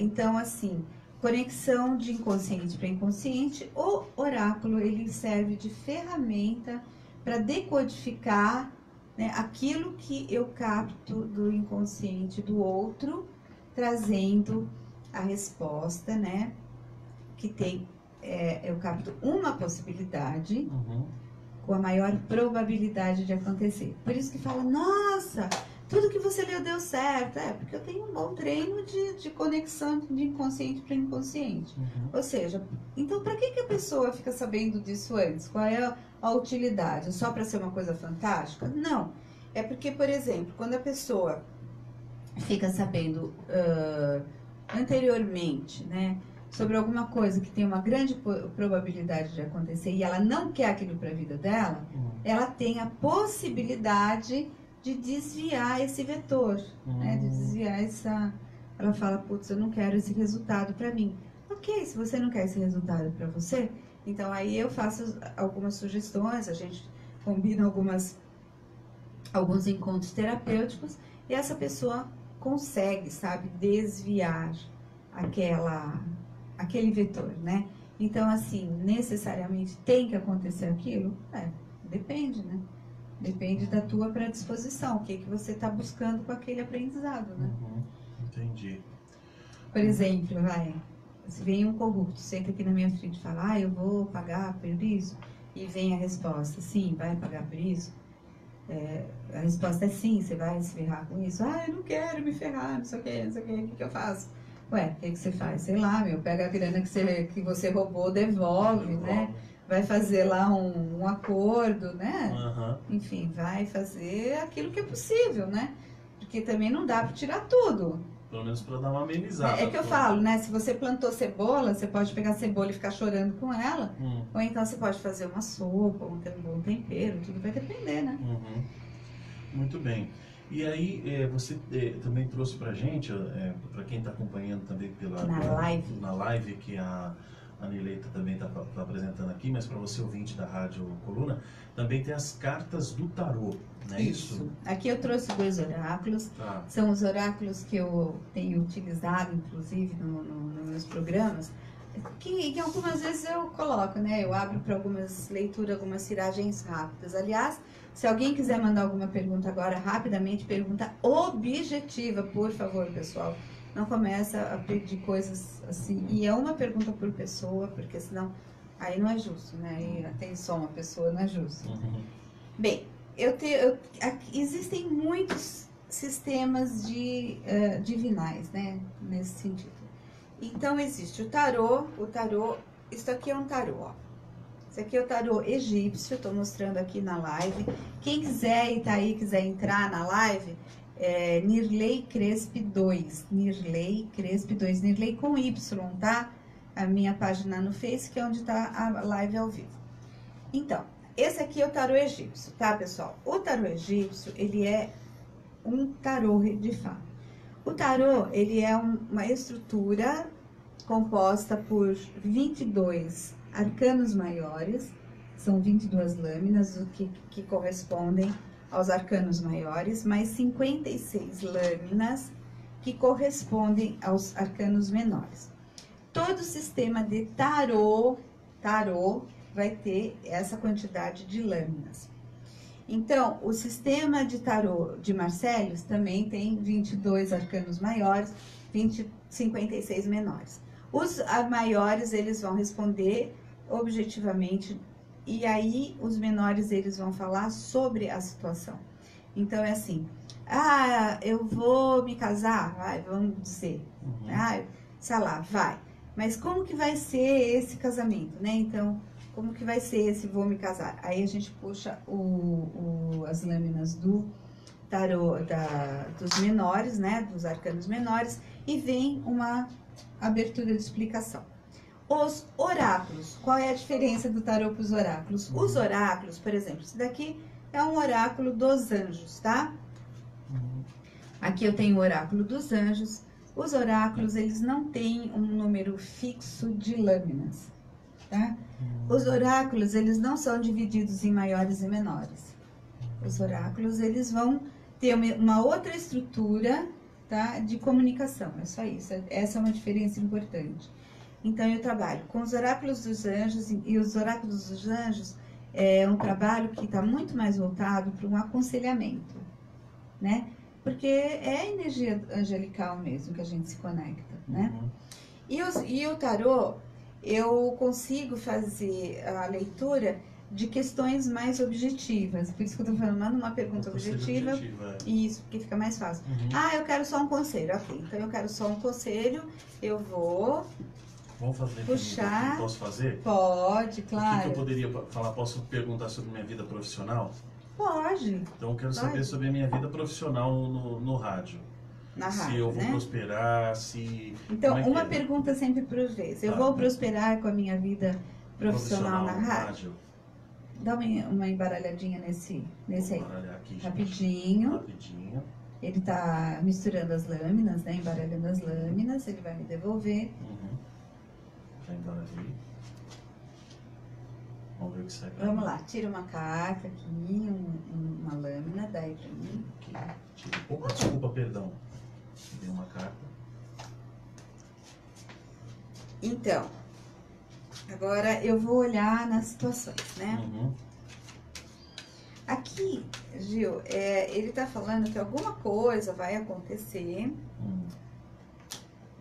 Então, assim, conexão de inconsciente para inconsciente. O oráculo, ele serve de ferramenta para decodificar, né, aquilo que eu capto do inconsciente do outro, trazendo a resposta, né, que tem, eu capto uma possibilidade com a maior probabilidade de acontecer. Por isso que fala, nossa, tudo que você leu deu certo. Porque eu tenho um bom treino de conexão de inconsciente para inconsciente. Ou seja, então para que a pessoa fica sabendo disso antes? Qual é a utilidade? Só para ser uma coisa fantástica? Não. É porque, por exemplo, quando a pessoa fica sabendo anteriormente, né, sobre alguma coisa que tem uma grande probabilidade de acontecer e ela não quer aquilo para a vida dela, ela tem a possibilidade de desviar esse vetor, né? De desviar essa... Ela fala, putz, eu não quero esse resultado para mim. Ok, se você não quer esse resultado para você, então aí eu faço algumas sugestões, a gente combina alguns encontros terapêuticos e essa pessoa consegue, sabe, desviar aquele vetor, né? Então, assim, necessariamente tem que acontecer aquilo? Depende, né? Depende da tua predisposição, o que você está buscando com aquele aprendizado, né? Entendi. Por exemplo, se vem um corrupto, senta aqui na minha frente e fala, eu vou pagar por isso, e vem a resposta, sim, vai pagar por isso. A resposta é sim, você vai se ferrar com isso. Eu não quero me ferrar, não sei o que eu faço? O que você faz? Sei lá, pega a grana que você roubou, devolve, né? Vai fazer lá um acordo, né? Enfim, vai fazer aquilo que é possível, né? Porque também não dá para tirar tudo. Pelo menos para dar uma amenizada. É que eu falo, né? Se você plantou cebola, você pode pegar a cebola e ficar chorando com ela. Ou então você pode fazer uma sopa, um bom tempero, tudo vai depender, né? Muito bem. E aí, você também trouxe pra gente, para quem está acompanhando também na live que a Nirley também está apresentando aqui, mas para você ouvinte da Rádio Coluna, também tem as cartas do tarô, não é isso? Aqui eu trouxe 2 oráculos, são os oráculos que eu tenho utilizado, inclusive, nos meus programas, que algumas vezes eu coloco, né? Eu abro para algumas leituras, algumas tiragens rápidas. Aliás, se alguém quiser mandar alguma pergunta agora, rapidamente, pergunta objetiva, por favor, pessoal. Não começa a pedir coisas assim. E é uma pergunta por pessoa, porque senão aí não é justo, né? Aí tem só uma pessoa, não é justo. Bem, existem muitos sistemas divinais, né? Nesse sentido. Então, existe o tarô, isso aqui é um tarô, ó. Esse aqui é o tarô egípcio, estou mostrando aqui na live. Quem quiser e tá aí, quiser entrar na live, Nirley Crespi 2, Nirley Crespi 2, Nirley com Y, tá? A minha página no Face, que é onde tá a live ao vivo. Então, esse aqui é o tarô egípcio, tá, pessoal? O tarô egípcio, ele é um tarô de fato. O tarô, ele é uma estrutura composta por 22 arcanos maiores, são 22 lâminas, que correspondem aos arcanos maiores, mais 56 lâminas que correspondem aos arcanos menores. Todo sistema de tarô vai ter essa quantidade de lâminas. Então, o sistema de tarô de Marcelius também tem 22 arcanos maiores, 56 menores. Os maiores, eles vão responder objetivamente, e aí os menores, eles vão falar sobre a situação. Então, é assim, eu vou me casar, vamos dizer, sei lá, vai. Mas como que vai ser esse casamento, né? Então, como que vai ser esse vou me casar? Aí a gente puxa as lâminas do tarô dos menores, né? Dos arcanos menores, e vem uma abertura de explicação. Os oráculos, qual é a diferença do tarô para os oráculos? Os oráculos, por exemplo, esse daqui é um oráculo dos anjos, tá? Aqui eu tenho o oráculo dos anjos. Os oráculos, eles não têm um número fixo de lâminas, tá? Os oráculos, eles não são divididos em maiores e menores. Os oráculos, eles vão ter uma outra estrutura, tá, de comunicação, é só isso. Essa é uma diferença importante. Então, eu trabalho com os oráculos dos anjos, e os oráculos dos anjos é um trabalho que está muito mais voltado para um aconselhamento, né? Porque é a energia angelical mesmo que a gente se conecta, né? E o tarô, eu consigo fazer a leitura de questões mais objetivas. Por isso que eu tô falando, manda uma pergunta objetiva. Isso, porque fica mais fácil. Eu quero só um conselho. Ok, então eu quero só um conselho. Eu vou... Vamos fazer puxar. Posso fazer? Pode, claro. O que eu poderia falar? Posso perguntar sobre minha vida profissional? Pode. Então eu quero saber sobre a minha vida profissional no rádio. Na rádio, se eu vou né? prosperar, se... Então, como é uma que é? pergunta sempre por vez. Eu Tá. vou prosperar com a minha vida profissional na rádio? Dá uma embaralhadinha nesse aí. Vou baralhar aqui, gente. Rapidinho. Ele tá misturando as lâminas, né? Embaralhando as lâminas. Ele vai me devolver. Já embaralhei. Vamos ver o que sai. Vamos lá, tira uma carta aqui, uma lâmina, daí pra mim. Aqui. Opa, desculpa, perdão. Dei uma carta. Então, agora eu vou olhar nas situações, né? Aqui, Gil, ele tá falando que alguma coisa vai acontecer.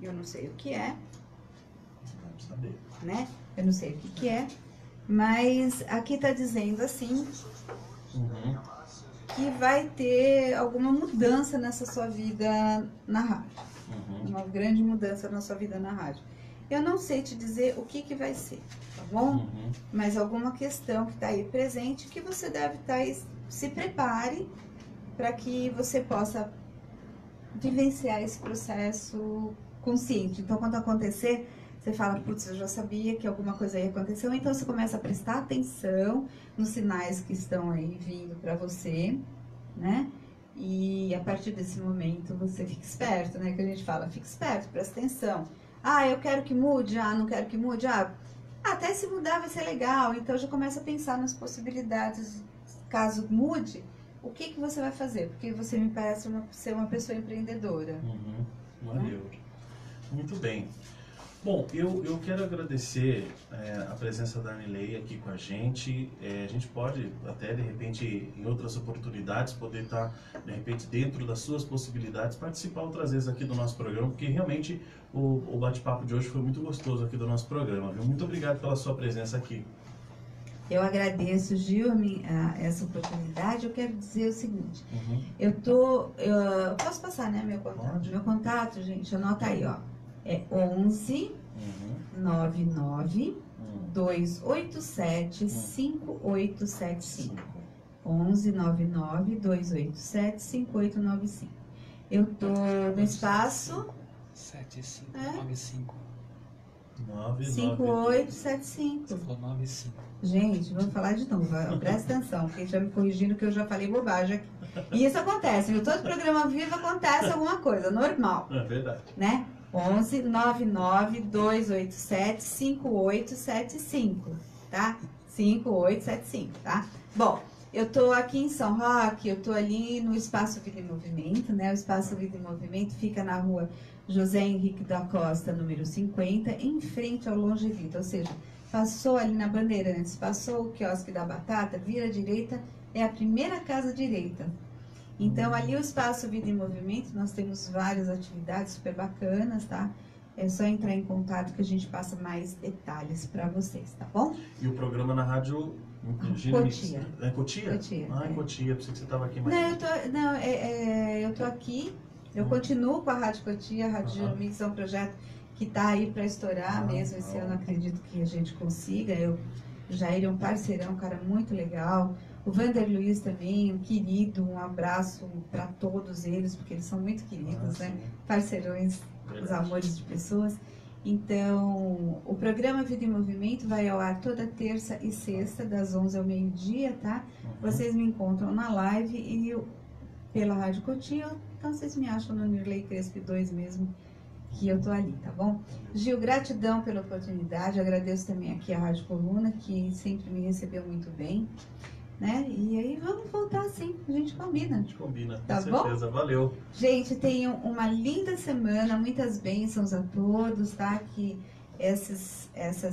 Eu não sei o que é. Vamos saber. Né? Eu não sei o que é. Mas aqui tá dizendo assim, que vai ter alguma mudança nessa sua vida na rádio. Uma grande mudança na sua vida na rádio. Eu não sei te dizer o que vai ser, tá bom? Mas alguma questão que tá aí presente que você deve estar... Se prepare para que você possa vivenciar esse processo consciente. Então, quando acontecer... Você fala, putz, eu já sabia que alguma coisa ia acontecer. Ou então você começa a prestar atenção nos sinais que estão aí vindo para você, né? E a partir desse momento você fica esperto, né? Que a gente fala, fica esperto, presta atenção. Ah, eu quero que mude, não quero que mude. Até se mudar vai ser legal. Então já começa a pensar nas possibilidades. Caso mude, o que você vai fazer? Porque você me parece ser uma pessoa empreendedora. Valeu. Muito bem. Bom, eu quero agradecer a presença da Nirley aqui com a gente. A gente pode até, de repente, em outras oportunidades, poder estar, de repente, dentro das suas possibilidades, participar outras vezes aqui do nosso programa, porque realmente o bate-papo de hoje foi muito gostoso aqui do nosso programa, viu? Muito obrigado pela sua presença aqui. Eu agradeço, Gil, essa oportunidade. Eu quero dizer o seguinte, eu posso passar, né, meu contato? Pode. Meu contato, gente, anota aí, ó. É 11 99 287 5875. 11 99 287 5895. Eu tô no espaço 7595. 5875. Você falou 95. Gente, vamos falar de novo. Presta atenção, porque já me corrigindo que eu já falei bobagem aqui. E isso acontece, viu? Todo programa ao vivo acontece alguma coisa, normal. É verdade. Né? 11 99 287 5875, tá? 5875, tá? Bom, eu tô aqui em São Roque, eu tô ali no Espaço Vida em Movimento, né? O Espaço Vida em Movimento fica na rua José Henrique da Costa, número 50, em frente ao Longe Vida, ou seja, passou ali na Bandeirantes, passou o quiosque da Batata, vira à direita, é a primeira casa direita. Então, ali o Espaço Vida em Movimento, nós temos várias atividades super bacanas, tá? É só entrar em contato que a gente passa mais detalhes para vocês, tá bom? E o programa na rádio... Cotia. É Cotia? Cotia. Em Cotia, pensei que você estava aqui mais. Eu tô aqui, eu continuo com a Rádio Cotia, a Rádio Giromix é um projeto que tá aí para estourar mesmo, esse ano acredito que a gente consiga. Jair é um parceirão, um cara muito legal. O Vander Luiz também, um querido, um abraço para todos eles, porque eles são muito queridos, né? Parceirões, os amores de pessoas. Então, o programa Vida em Movimento vai ao ar toda terça e sexta, das 11 ao meio-dia, tá? Vocês me encontram na live e pela Rádio Cotia, então vocês me acham no Nirley Crespi 2 mesmo, que eu tô ali, tá bom? Gil, gratidão pela oportunidade, agradeço também aqui a Rádio Coluna, que sempre me recebeu muito bem, né? E aí vamos voltar sim, a gente combina. A gente combina, com tá certeza, bom? Valeu. Gente, tenham uma linda semana, muitas bênçãos a todos, tá? Que essas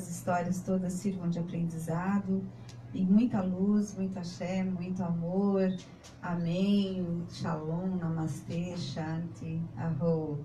histórias todas sirvam de aprendizado e muita luz, muita axé, muito amor. Amém. Shalom, Namastê, Shanti, Arro.